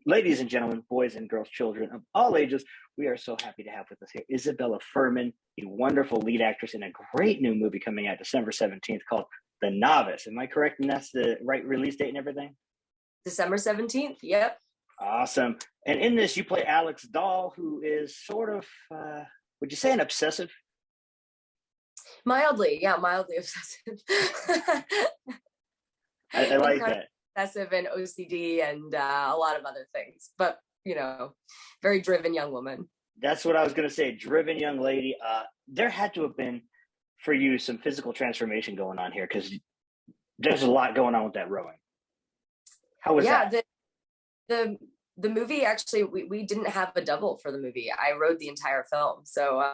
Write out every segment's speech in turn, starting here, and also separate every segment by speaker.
Speaker 1: Ladies and gentlemen, boys and girls, children of all ages, we are so happy to have with us here Isabelle Fuhrman, a wonderful lead actress in a great new movie coming out December 17th called The Novice. Am I correct? And that's the right release date and everything?
Speaker 2: December 17th. Yep.
Speaker 1: Awesome. And in this, you play Alex Dahl, who is sort of, would you say an obsessive?
Speaker 2: Mildly obsessive.
Speaker 1: I like that.
Speaker 2: Obsessive and OCD and a lot of other things, but very driven young woman.
Speaker 1: That's what I was going to say. Driven young lady. There had to have been for you some physical transformation going on here because there's a lot going on with that rowing. How was that?
Speaker 2: The movie, actually, we didn't have a double for the movie. I rowed the entire film. So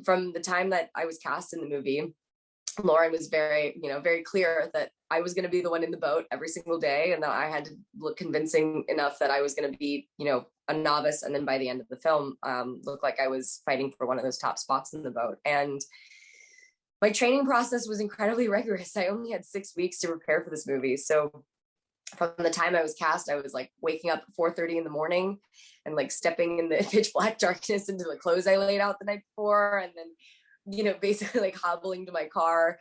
Speaker 2: from the time that I was cast in the movie, Lauren was very clear that I was going to be the one in the boat every single day, and that I had to look convincing enough that I was going to be, a novice, and then by the end of the film, look like I was fighting for one of those top spots in the boat. And my training process was incredibly rigorous. I only had 6 weeks to prepare for this movie. So from the time I was cast, I was like waking up at 4:30 in the morning and like stepping in the pitch black darkness into the clothes I laid out the night before. And then, basically like hobbling to my car,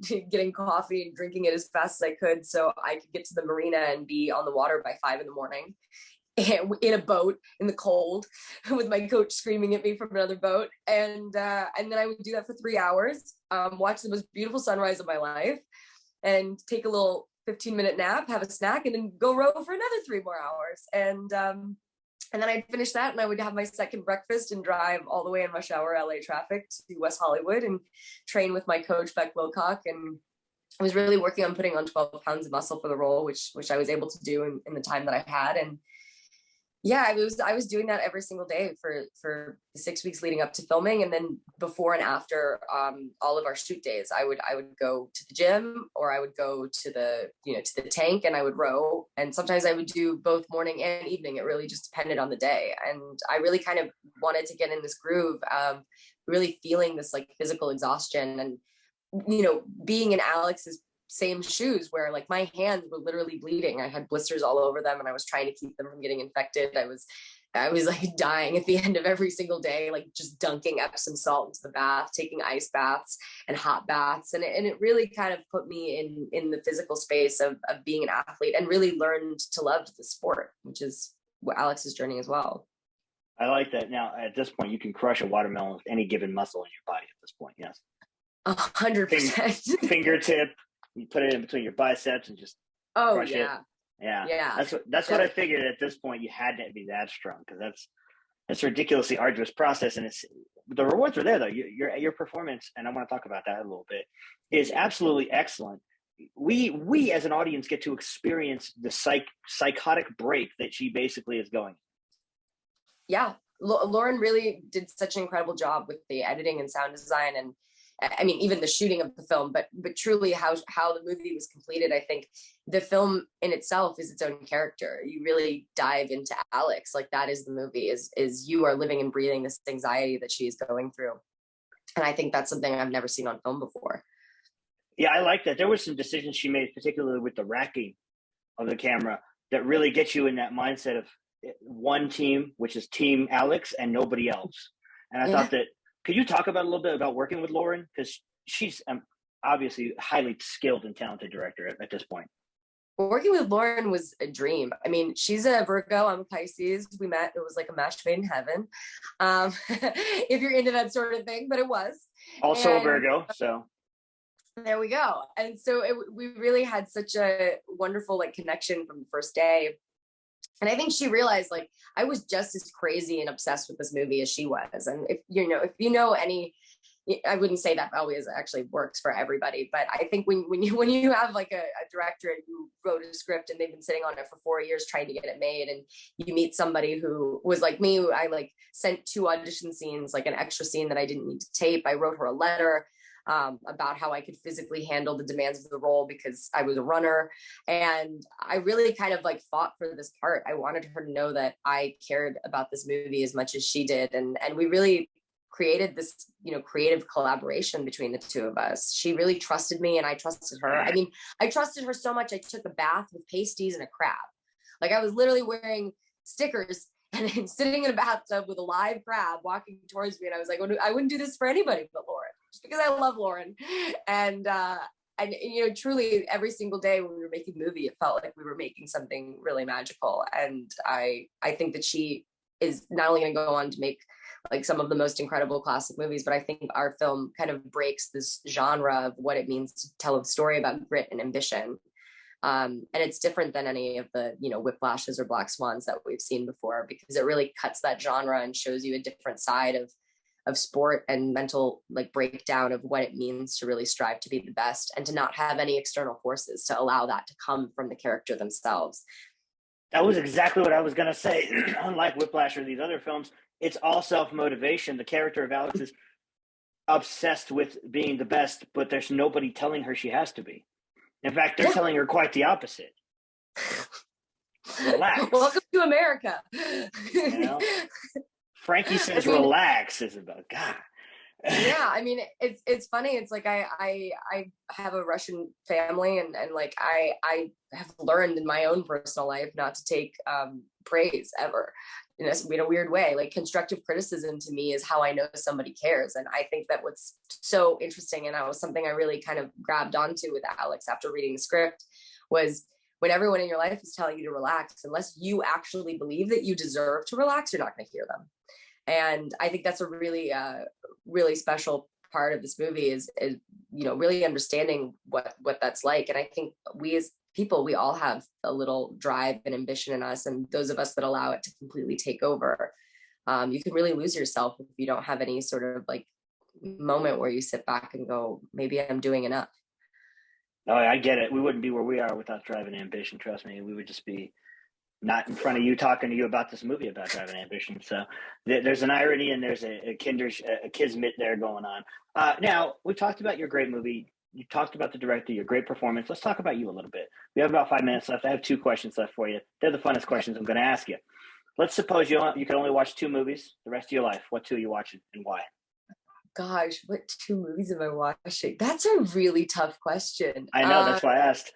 Speaker 2: getting coffee and drinking it as fast as I could so I could get to the marina and be on the water by 5 a.m. and in a boat in the cold with my coach screaming at me from another boat. And then I would do that for 3 hours, watch the most beautiful sunrise of my life, and take a little 15-minute nap, have a snack, and then go row for another 3 more hours. And then I'd finish that, and I would have my second breakfast and drive all the way in rush hour LA traffic to West Hollywood and train with my coach, Beck Wilcock. And I was really working on putting on 12 pounds of muscle for the role, which I was able to do in the time that I had. And yeah, I was doing that every single day for the 6 weeks leading up to filming. And then before and after all of our shoot days, I would go to the gym, or I would go to the tank, and I would row. And sometimes I would do both morning and evening. It really just depended on the day. And I really kind of wanted to get in this groove of really feeling this like physical exhaustion and, being in Alex's same shoes where like my hands were literally bleeding. I had blisters all over them, and I was trying to keep them from getting infected. I was like dying at the end of every single day, like just dunking Epsom salt into the bath, taking ice baths and hot baths. And it really kind of put me in the physical space of being an athlete, and really learned to love the sport, which is Alex's journey as well.
Speaker 1: I like that. Now, at this point, you can crush a watermelon with any given muscle in your body at this point. Yes.
Speaker 2: 100%.
Speaker 1: Fingertip. You put it in between your biceps and just crush it. Yeah. That's what I figured. At this point, you had to be that strong, because that's a ridiculously arduous process, and the rewards are there though. Your performance, and I want to talk about that a little bit, is absolutely excellent. We as an audience get to experience the psychotic break that she basically is going.
Speaker 2: Yeah, Lauren really did such an incredible job with the editing and sound design, and I mean, even the shooting of the film, but truly how the movie was completed. I think the film in itself is its own character. You really dive into Alex. Like, that is the movie, is you are living and breathing this anxiety that she's going through. And I think that's something I've never seen on film before.
Speaker 1: Yeah, I like that. There were some decisions she made, particularly with the racking of the camera, that really get you in that mindset of one team, which is Team Alex and nobody else. And I thought that, could you talk about a little bit about working with Lauren? Because she's obviously a highly skilled and talented director at this point.
Speaker 2: Working with Lauren was a dream. I mean, she's a Virgo, I'm a Pisces. We met, it was like a match made in heaven. If you're into that sort of thing, but it was.
Speaker 1: Also a Virgo, so.
Speaker 2: There we go. And so we really had such a wonderful connection from the first day. And I think she realized I was just as crazy and obsessed with this movie as she was. And if you know any, I wouldn't say that always actually works for everybody, but I think when you have a director who wrote a script and they've been sitting on it for 4 years trying to get it made, and you meet somebody who was like me, I sent 2 audition scenes, an extra scene that I didn't need to tape. I wrote her a letter about how I could physically handle the demands of the role because I was a runner. And I really kind of fought for this part. I wanted her to know that I cared about this movie as much as she did. And we really created this, creative collaboration between the two of us. She really trusted me and I trusted her. I mean, I trusted her so much. I took a bath with pasties and a crab. Like I was literally wearing stickers and then sitting in a bathtub with a live crab walking towards me. And I was like, I wouldn't do this for anybody but Lauren, just because I love Lauren. And truly every single day when we were making the movie, it felt like we were making something really magical. And I think that she is not only going to go on to make like some of the most incredible classic movies, but I think our film kind of breaks this genre of what it means to tell a story about grit and ambition. And it's different than any of the, whiplashes or black swans that we've seen before, because it really cuts that genre and shows you a different side of sport and mental like breakdown of what it means to really strive to be the best and to not have any external forces to allow that to come from the character themselves.
Speaker 1: That was exactly what I was going to say. Unlike Whiplash or these other films, it's all self-motivation. The character of Alex is obsessed with being the best, but there's nobody telling her she has to be. In fact, they're telling her quite the opposite. Relax.
Speaker 2: Welcome to America.
Speaker 1: Frankie says, relax, Isabelle. God.
Speaker 2: Yeah, I mean, it's funny. It's like I have a Russian family, and like I have learned in my own personal life not to take praise ever in a weird way. Like constructive criticism to me is how I know somebody cares. And I think that what's so interesting, and that was something I really kind of grabbed onto with Alex after reading the script, was when everyone in your life is telling you to relax, unless you actually believe that you deserve to relax, you're not going to hear them. And I think that's a really, really special part of this movie is really understanding what that's like. And I think we as people, we all have a little drive and ambition in us. And those of us that allow it to completely take over, you can really lose yourself if you don't have any sort of like moment where you sit back and go, maybe I'm doing enough.
Speaker 1: Oh, I get it. We wouldn't be where we are without drive and ambition. Trust me. We would just be not in front of you talking to you about this movie about drive and ambition. So there's an irony and there's a kismet there going on. Now, we talked about your great movie. You talked about the director, your great performance. Let's talk about you a little bit. We have about 5 minutes left. I have 2 questions left for you. They're the funnest questions I'm going to ask you. Let's suppose you can only watch 2 movies the rest of your life. What 2 are you watching and why?
Speaker 2: Gosh, what 2 movies am I watching? That's a really tough question.
Speaker 1: I know, that's why I asked.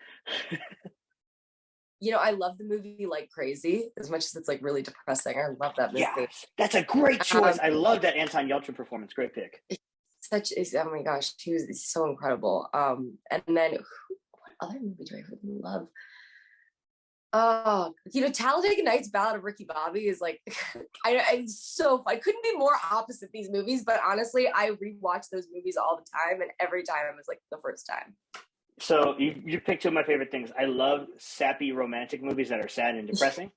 Speaker 2: I love the movie Like Crazy, as much as it's like really depressing. I love that movie.
Speaker 1: Yes, that's a great choice. I love that Anton Yelchin performance. Great pick.
Speaker 2: Oh my gosh, he's so incredible. And then what other movie do I really love? Talladega Nights Ballad of Ricky Bobby is like, I couldn't be more opposite these movies, but honestly, I rewatch those movies all the time, and every time is like the first time.
Speaker 1: So you picked 2 of my favorite things. I love sappy romantic movies that are sad and depressing.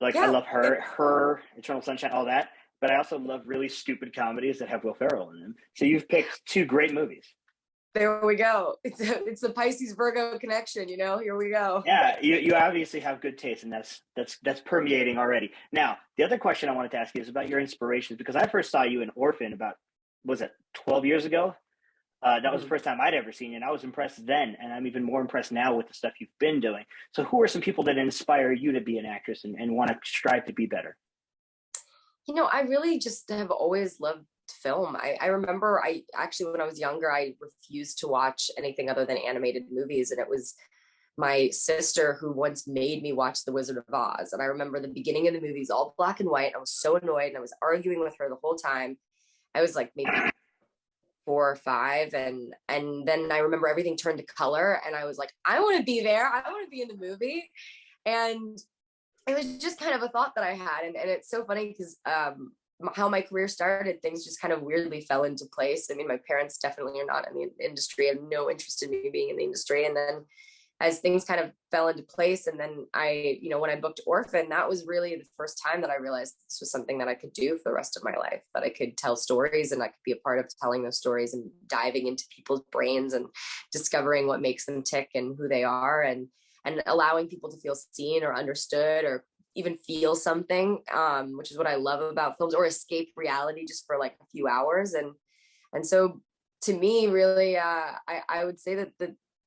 Speaker 1: Like I love her, Eternal Sunshine, all that. But I also love really stupid comedies that have Will Ferrell in them. So you've picked 2 great movies.
Speaker 2: There we go. It's the Pisces Virgo connection, here we go.
Speaker 1: Yeah, you obviously have good taste, and that's permeating already. Now, the other question I wanted to ask you is about your inspirations, because I first saw you in Orphan about, 12 years ago? That was the first time I'd ever seen you, and I was impressed then, and I'm even more impressed now with the stuff you've been doing. So who are some people that inspire you to be an actress and want to strive to be better?
Speaker 2: I really just have always loved film. I remember when I was younger, I refused to watch anything other than animated movies, and it was my sister who once made me watch The Wizard of Oz. And I remember the beginning of the movies, all black and white. I was so annoyed, and I was arguing with her the whole time. I was like maybe 4 or 5, and then I remember everything turned to color, and I was like, I want to be there. I want to be in the movie. And it was just kind of a thought that I had, and it's so funny because how my career started, things just kind of weirdly fell into place. I mean, my parents definitely are not in the industry, and no interest in me being in the industry. And then as things kind of fell into place, and then I, when I booked Orphan, that was really the first time that I realized this was something that I could do for the rest of my life, that I could tell stories, and I could be a part of telling those stories and diving into people's brains and discovering what makes them tick and who they are, and allowing people to feel seen or understood or even feel something, which is what I love about films, or escape reality just for like a few hours. And so to me, really, I would say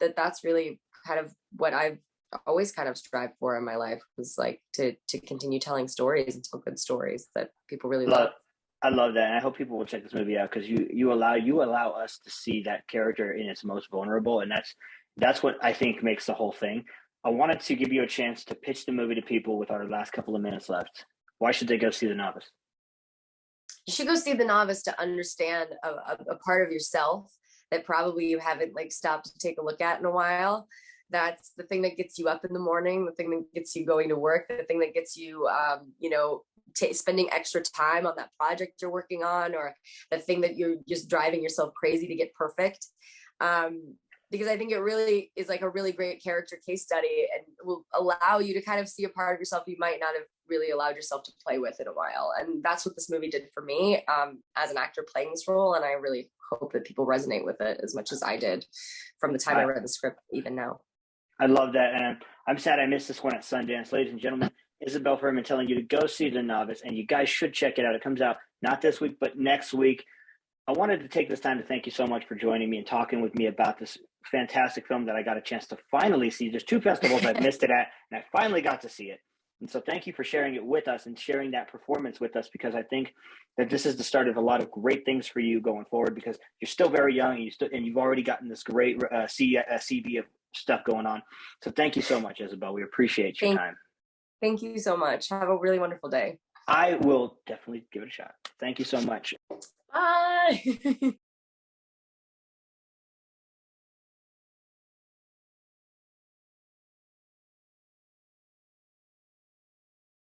Speaker 2: that's really kind of what I've always kind of strived for in my life, was like to continue telling stories and tell good stories that people really love.
Speaker 1: I love that. And I hope people will check this movie out, because you allow us to see that character in its most vulnerable. And that's what I think makes the whole thing. I wanted to give you a chance to pitch the movie to people with our last couple of minutes left. Why should they go see The Novice?
Speaker 2: You should go see The Novice to understand a part of yourself that probably you haven't like stopped to take a look at in a while. That's the thing that gets you up in the morning, the thing that gets you going to work, the thing that gets you, spending extra time on that project you're working on, or the thing that you're just driving yourself crazy to get perfect. Because I think it really is like a really great character case study and will allow you to kind of see a part of yourself you might not have really allowed yourself to play with in a while. And that's what this movie did for me as an actor playing this role. And I really hope that people resonate with it as much as I did from the time I read the script, even now.
Speaker 1: I love that. And I'm sad I missed this one at Sundance. Ladies and gentlemen, Isabelle Fuhrman telling you to go see The Novice, and you guys should check it out. It comes out not this week, but next week. I wanted to take this time to thank you so much for joining me and talking with me about this fantastic film that I got a chance to finally see. There's 2 festivals I've missed it at, and I finally got to see it. And so thank you for sharing it with us and sharing that performance with us, because I think that this is the start of a lot of great things for you going forward, because you're still very young and you've already gotten this great CV of stuff going on. So thank you so much, Isabelle. We appreciate your time.
Speaker 2: Thank you so much. Have a really wonderful day.
Speaker 1: I will definitely give it a shot. Thank you so much.
Speaker 2: Bye.